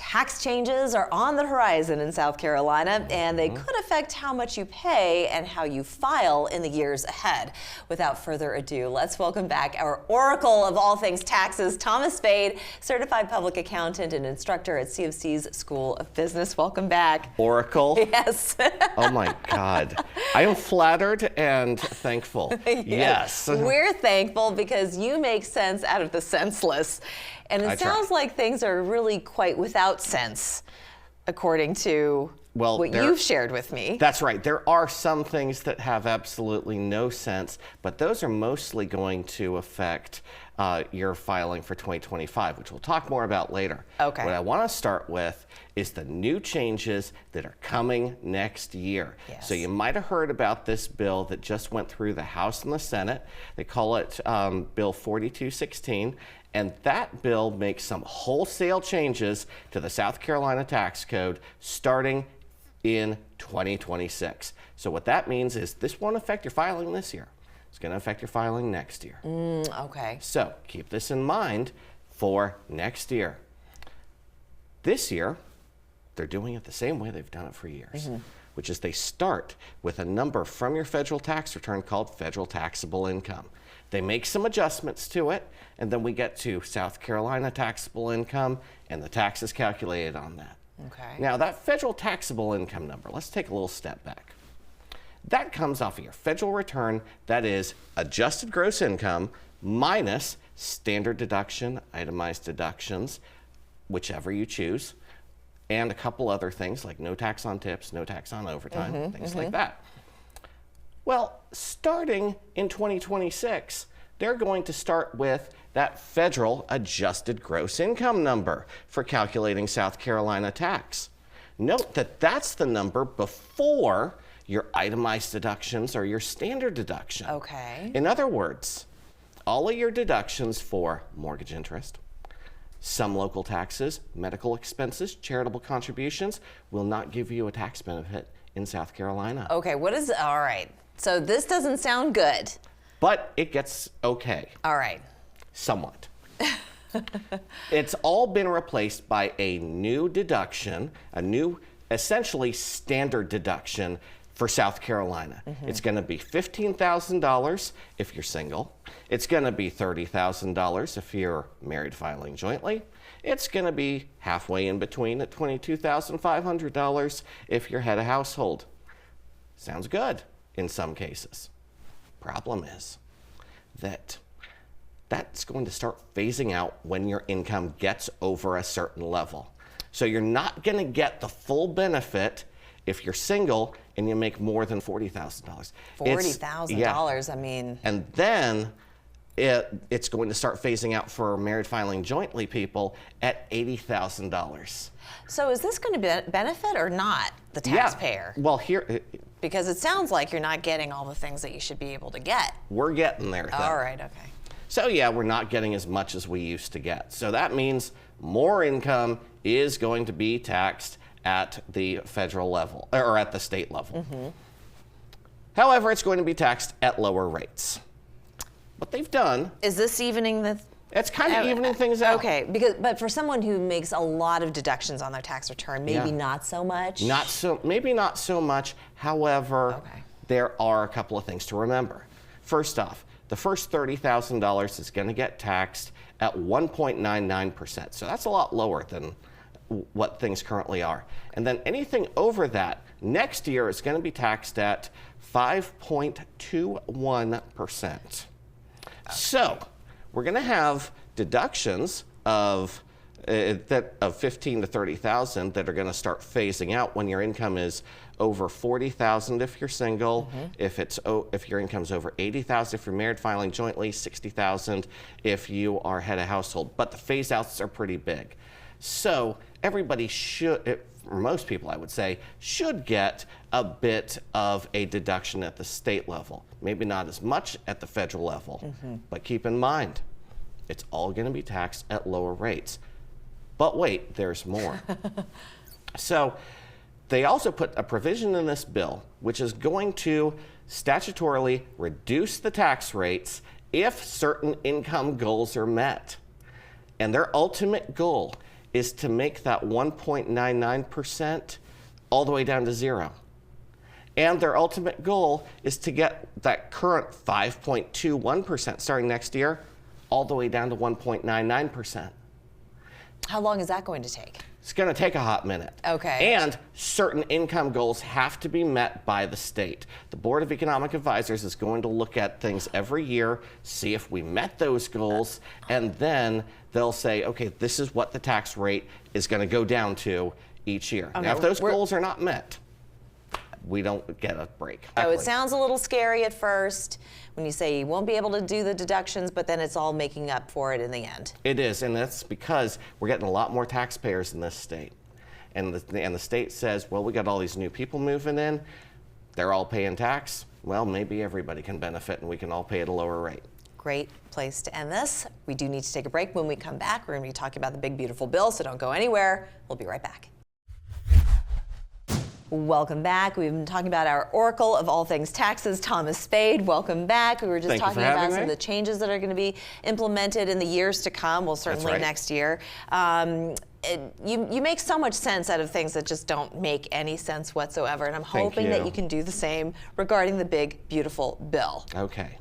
Tax changes are on the horizon in South Carolina, and they could affect how much you pay and how you file in the years ahead. Without further ado, let's welcome back our oracle of all things taxes, Thomas Spade, certified public accountant and instructor at CFC's School of Business. Welcome back. Oracle? Yes. Oh my God. I am flattered and thankful. Yes. We're thankful because you make sense out of the senseless. And it sounds like things are really quite without sense, according to what you've shared with me. That's right. There are some things that have absolutely no sense, but those are mostly going to affect your filing for 2025, which we'll talk more about later. Okay. What I want to start with is the new changes that are coming next year. Yes. So you might have heard about this bill that just went through the House and the Senate. They call it Bill 4216. And that bill makes some wholesale changes to the South Carolina tax code starting in 2026. So what that means is this won't affect your filing this year. It's going to affect your filing next year. Okay. So keep this in mind for next year. This year, they're doing it the same way they've done it for years, which is they start with a number from your federal tax return called federal taxable income. They make some adjustments to it, and then we get to South Carolina taxable income, and the tax is calculated on that. Okay. Now, that federal taxable income number, let's take a little step back. That comes off of your federal return, that is adjusted gross income minus standard deduction, itemized deductions, whichever you choose, and a couple other things like no tax on tips, no tax on overtime, things like that. Well, starting in 2026, they're going to start with that federal adjusted gross income number for calculating South Carolina tax. Note that that's the number before your itemized deductions or your standard deduction. Okay. In other words, all of your deductions for mortgage interest, some local taxes, medical expenses, charitable contributions will not give you a tax benefit in South Carolina. Okay, all right. So this doesn't sound good. But it gets okay. All right. Somewhat. It's all been replaced by a new deduction, a new essentially standard deduction for South Carolina. It's going to be $15,000 if you're single. It's going to be $30,000 if you're married filing jointly. It's going to be halfway in between at $22,500 if you're head of household. Sounds good in some cases. Problem is that that's going to start phasing out when your income gets over a certain level. So you're not going to get the full benefit if you're single and you make more than $40,000. $40,000, I mean. And then it's going to start phasing out for married filing jointly people at $80,000. So is this going to benefit or not the taxpayer? Yeah. Well, here... Because it sounds like you're not getting all the things that you should be able to get. We're getting there, though. All right, okay. So yeah, we're not getting as much as we used to get. So that means more income is going to be taxed at the federal level, or at the state level. However, it's going to be taxed at lower rates. What they've done... Is this evening the... It's kind of evening things out. Okay, but for someone who makes a lot of deductions on their tax return, maybe not so much? Maybe not so much. However, there are a couple of things to remember. First off, the first $30,000 is going to get taxed at 1.99%. So that's a lot lower than what things currently are. And then anything over that, next year is going to be taxed at 5.21%. So we're going to have deductions of $15,000 to $30,000 that are going to start phasing out when your income is over $40,000 if you're single, if your income's over $80,000 if you're married filing jointly, $60,000 if you are head of household. But the phase outs are pretty big. So everybody should, most people I would say, should get a bit of a deduction at the state level. Maybe not as much at the federal level, but keep in mind, it's all going to be taxed at lower rates. But wait, there's more. So they also put a provision in this bill which is going to statutorily reduce the tax rates if certain income goals are met. And their ultimate goal is to make that 1.99% all the way down to 0. And their ultimate goal is to get that current 5.21% starting next year all the way down to 1.99%. How long is that going to take? It's going to take a hot minute. Okay. And certain income goals have to be met by the state. The Board of Economic Advisors is going to look at things every year, see if we met those goals, and then they'll say, okay, this is what the tax rate is going to go down to each year. Okay, now, if those goals are not met, we don't get a break. So it sounds a little scary at first when you say you won't be able to do the deductions, but then it's all making up for it in the end. It is, and that's because we're getting a lot more taxpayers in this state. And the state says, well, we got all these new people moving in, they're all paying tax. Well, maybe everybody can benefit and we can all pay at a lower rate. Great place to end this. We do need to take a break. When we come back, we're going to be talking about the big, beautiful bill, so don't go anywhere. We'll be right back. Welcome back. We've been talking about our oracle of all things taxes, Thomas Spade. Welcome back. We were just talking about some of the changes that are going to be implemented in the years to come. Well, certainly next year. You make so much sense out of things that just don't make any sense whatsoever, and I'm hoping that you can do the same regarding the big, beautiful bill. Okay.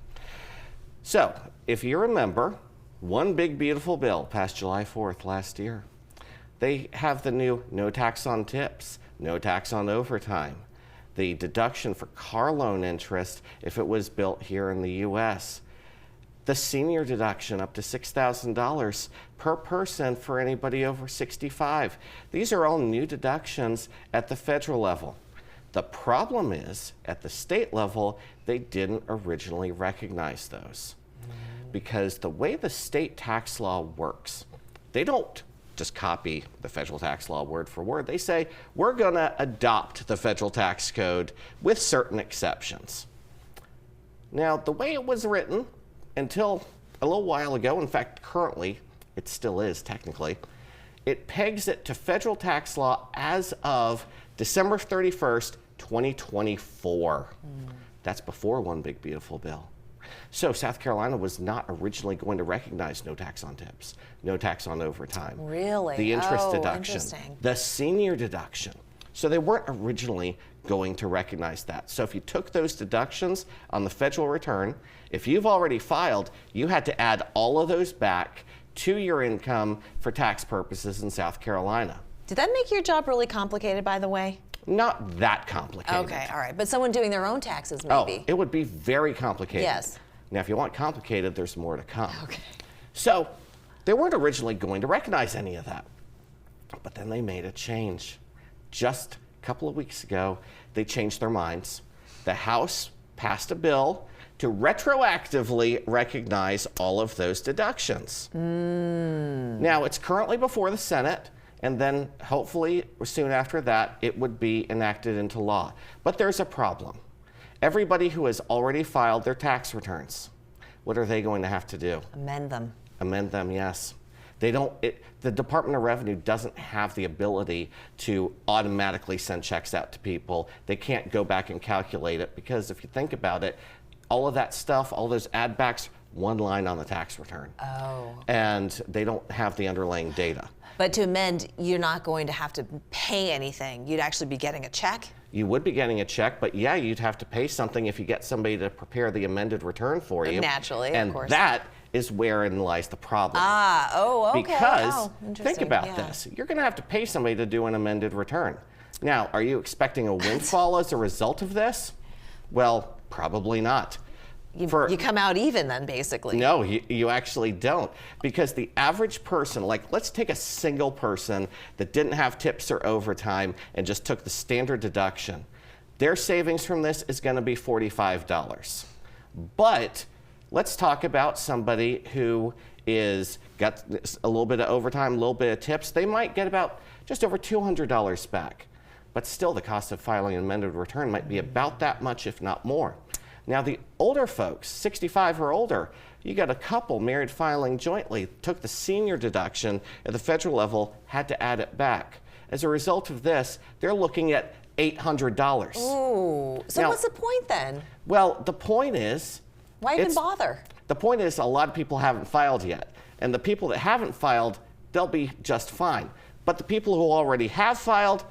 So, if you remember, one big, beautiful bill passed July 4th last year. They have the new no tax on tips, no tax on overtime, the deduction for car loan interest if it was built here in the U.S., the senior deduction up to $6,000 per person for anybody over 65. These are all new deductions at the federal level. The problem is, at the state level, they didn't originally recognize those. Because the way the state tax law works, they don't just copy the federal tax law word for word. They say, we're going to adopt the federal tax code with certain exceptions. Now, the way it was written until a little while ago, in fact, currently, it still is technically, it pegs it to federal tax law as of December 31st, 2024. That's before one big, beautiful bill. So South Carolina was not originally going to recognize no tax on tips, no tax on overtime. Really? The interest deduction, interesting. the senior deduction. So they weren't originally going to recognize that. So if you took those deductions on the federal return, if you've already filed, you had to add all of those back to your income for tax purposes in South Carolina. Did that make your job really complicated, by the way? Not that complicated. Okay, all right. But someone doing their own taxes, maybe. Oh, it would be very complicated. Yes. Now, if you want complicated, there's more to come. Okay. So they weren't originally going to recognize any of that. But then they made a change. Just a couple of weeks ago, they changed their minds. The House passed a bill to retroactively recognize all of those deductions. Now, it's currently before the Senate. And then hopefully soon after that, it would be enacted into law. But there's a problem. Everybody who has already filed their tax returns, what are they going to have to do? Amend them. Amend them, yes. They don't, the Department of Revenue doesn't have the ability to automatically send checks out to people. They can't go back and calculate it because if you think about it, all of that stuff, all those add backs, one line on the tax return. Oh. And they don't have the underlying data. But to amend, you're not going to have to pay anything. You'd actually be getting a check? You would be getting a check, but yeah, you'd have to pay something if you get somebody to prepare the amended return for you. Naturally, and of course. that is wherein lies the problem. Ah, oh, okay. Because, interesting. think about this, you're going to have to pay somebody to do an amended return. Now, are you expecting a windfall as a result of this? Well, probably not. You come out even then, basically. No, you actually don't. Because the average person, like let's take a single person that didn't have tips or overtime and just took the standard deduction. Their savings from this is going to be $45. But let's talk about somebody who got a little bit of overtime, a little bit of tips. They might get about just over $200 back. But still, the cost of filing an amended return might be about that much, if not more. Now, the older folks, 65 or older, you got a couple married filing jointly, took the senior deduction at the federal level, had to add it back. As a result of this, they're looking at $800. Ooh, so now, what's the point then? Well, the point is... Why even bother? The point is a lot of people haven't filed yet. And the people that haven't filed, they'll be just fine. But the people who already have filed,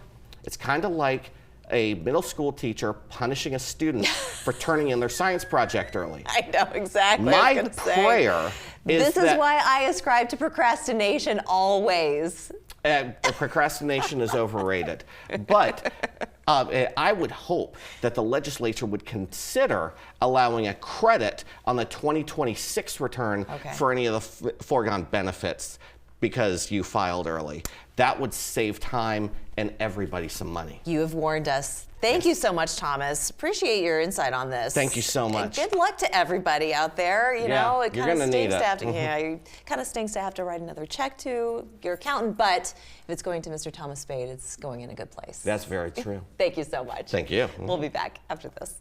it's kind of like a middle school teacher punishing a student for turning in their science project early. I know, exactly. My prayer is this is why I ascribe to procrastination always. Procrastination is overrated. But I would hope that the legislature would consider allowing a credit on the 2026 return for any of the foregone benefits because you filed early. That would save time and everybody some money. You have warned us. Thank you so much, Thomas. Appreciate your insight on this. Thank you so much. And good luck to everybody out there. You know, it kind of stinks to have to. Yeah, it kind of stinks to have to write another check to your accountant. But if it's going to Mr. Thomas Spade, it's going in a good place. That's very true. Thank you so much. Thank you. We'll be back after this.